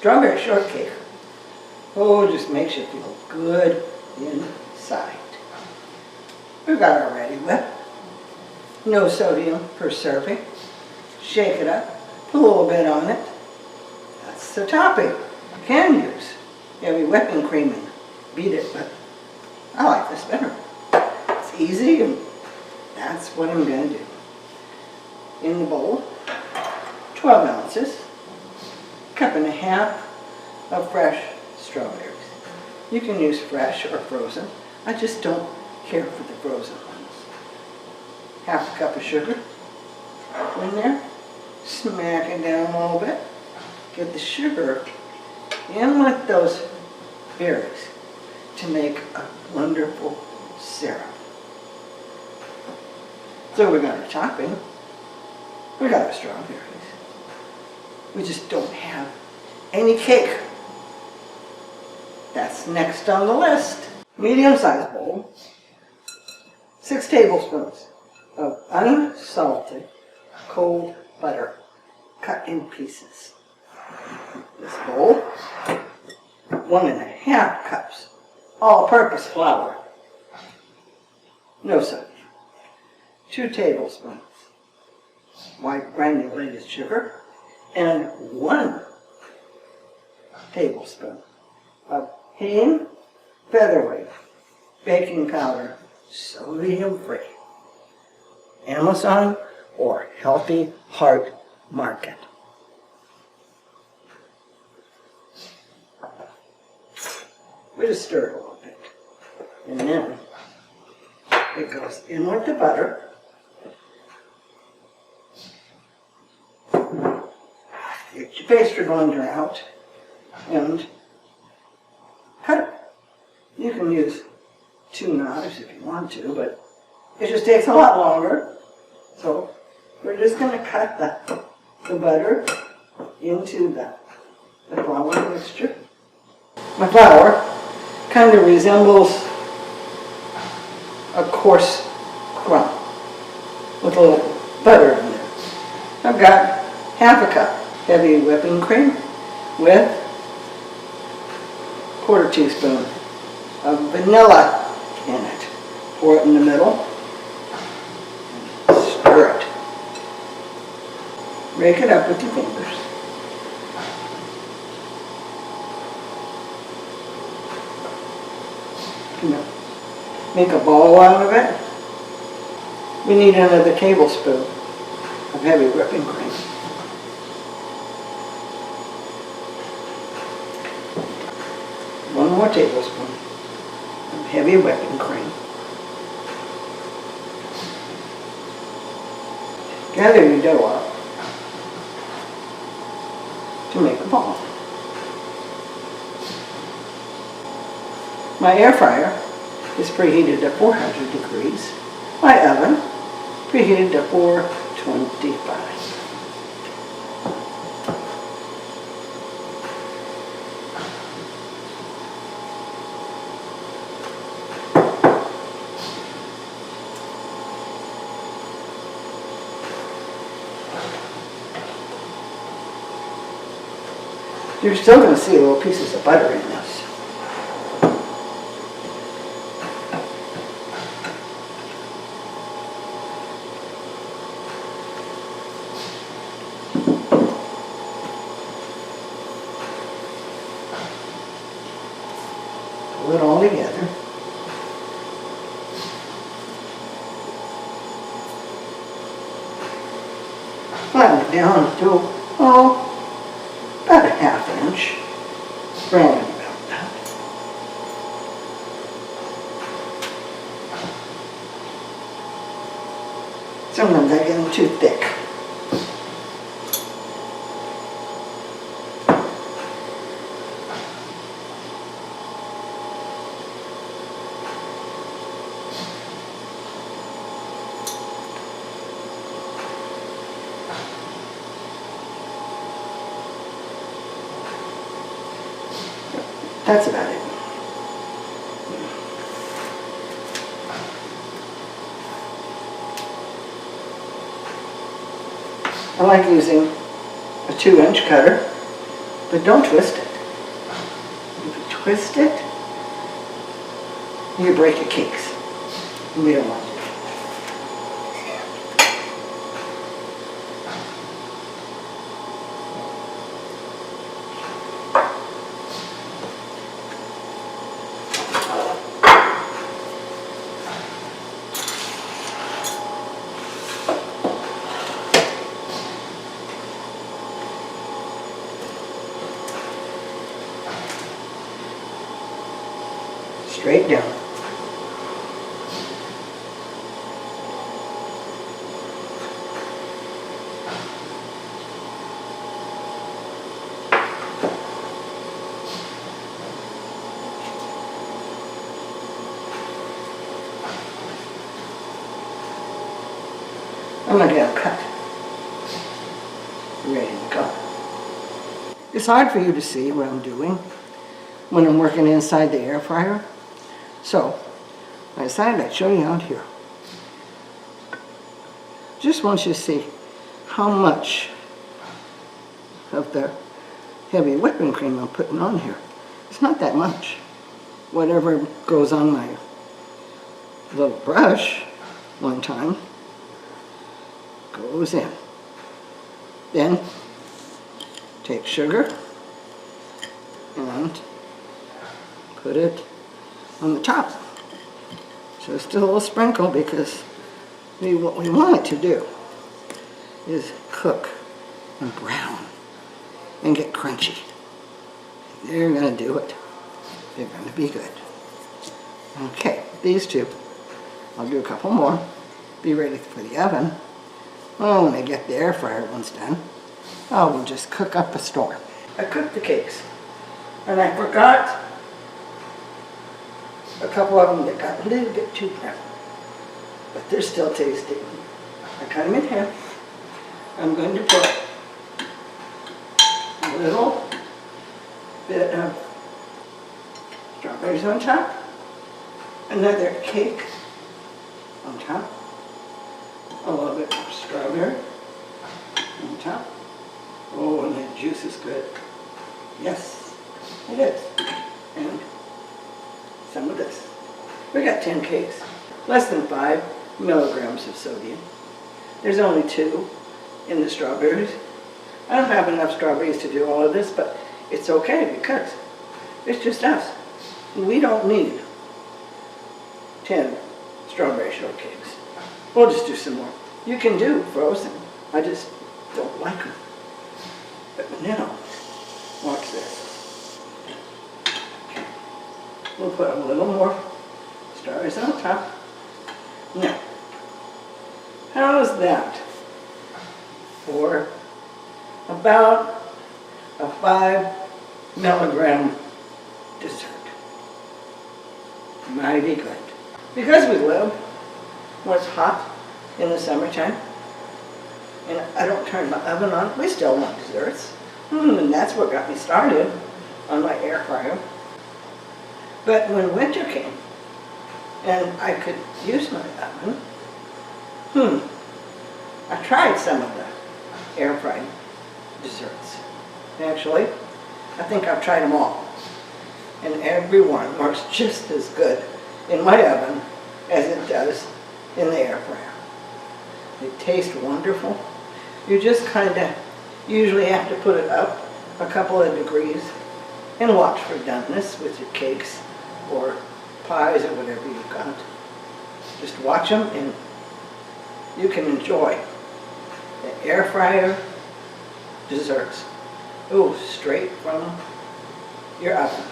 Strawberry shortcake. Oh, it just makes you feel good inside. We've got our Ready Whip. No sodium per serving. Shake it up. Put a little bit on it. That's the topping. You can use heavy whipping cream and beat it, but I like this better. It's easy, and that's what I'm going to do. In the bowl, 12 ounces, cup and a half of fresh strawberries. You can use fresh or frozen. I just don't care for the frozen ones. Half a cup of sugar in there. Smack it down a little bit. Get the sugar in with those berries to make a wonderful syrup. So we got our topping. We got our strawberries. We just don't have any cake. That's next on the list. Medium-sized bowl. 6 tablespoons of unsalted cold butter cut in pieces. This bowl, 1½ cups all-purpose flour. No sodium. 2 tablespoons white granulated sugar, and 1 tablespoon of Hain Featherweight baking powder, sodium-free. Amazon or Healthy Heart Market. We just stir it a little bit, and then it goes in with the butter. Get your pastry blender out and cut it. You can use 2 knives if you want to, but it just takes a lot longer. So we're just going to cut the butter into the flour mixture. My flour kind of resembles a coarse crumb with a little butter in there. I've got half a cup heavy whipping cream with 1/4 teaspoon of vanilla in it. Pour it in the middle. Stir it. Rake it up with your fingers. Make a ball out of it. We need another tablespoon of heavy whipping cream. One more tablespoon of heavy whipping cream. Gather your dough up to make a ball. My air fryer is preheated at 400 degrees. My oven preheated to 425. You're still going to see little pieces of butter in this. Pull it all together. Flatten it down to, about a 1/2 inch. Round about that. Sometimes I get them too thick. That's about it. I like using a 2-inch cutter But don't twist it. If you twist it, you break your cakes. We don't want to. Straight down. I'm gonna get a cut. Ready to go. It's hard for you to see what I'm doing when I'm working inside the air fryer. So, I decided I'd show you out here. Just want you to see how much of the heavy whipping cream I'm putting on here. It's not that much. Whatever goes on my little brush one time goes in. Then take sugar and put it on the top. Just a little sprinkle, because what we want it to do is cook and brown and get crunchy. They're going to do it. They're going to be good. Okay, these two. I'll do a couple more. Be ready for the oven. Well, when I get the air fryer ones done, we'll just cook up a storm. I cooked the cakes, and I forgot a couple of them that got a little bit too brown, but they're still tasty. I cut them in half. I'm going to put a little bit of strawberries on top, another cake on top, a little bit of strawberry on top. Oh, and that juice is good. Yes, it is. And some of this. We got 10 cakes, less than 5 milligrams of sodium. There's only 2 in the strawberries. I don't have enough strawberries to do all of this, but it's okay because it's just us. We don't need 10 strawberry shortcakes. We'll just do some more. You can do frozen. I just don't like them. But now, watch this. Okay. We'll put a little more strawberries on top. Now, how's that for about a 5 milligram dessert? Mighty good. Because we live when it's hot in the summertime, and I don't turn my oven on, we still want desserts. And that's what got me started on my air fryer. But when winter came, and I could use my oven, I tried some of the air fried desserts. Actually, I think I've tried them all. And every one works just as good in my oven as it does in the air fryer. They taste wonderful. You just kind of usually have to put it up a couple of degrees and watch for doneness with your cakes or pies or whatever you've got. Just watch them and you can enjoy the air fryer desserts. Oh, straight from your oven.